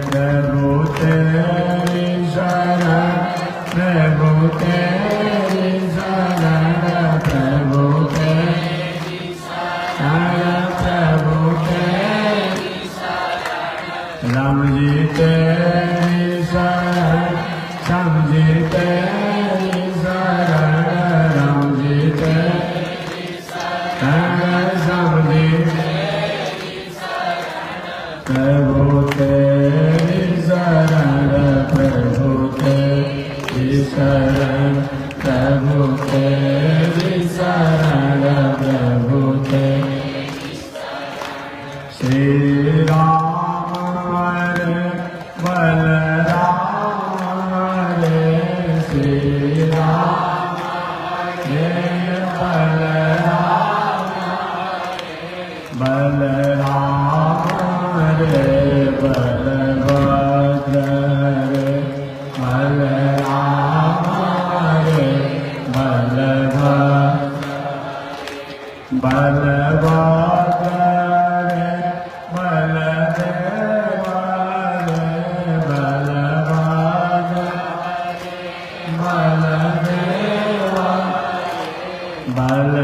प्रभु तेरी शरण, प्रभु तेरी शरण, प्रभु तेरी शरण, प्रभु तेरी शरण, राम जी तेरी शरण, श्याम जी तेरी शरण, राम जी तेरी शरण, श्याम जी तेरी शरण, प्रभु तेरी शरण, प्रभु तेरी शरण, प्रभु तेरी शरण, प्रभु तेरी शरण। श्री राम हरे बलराम हरे, श्री राम हरे बलराम हरे, बलराम हरे बलभद्र हरे, बलराम हरे बलभद्र, बलभद्र हरे बलदेव हरे, बलभद्र हरे बलदेव, बल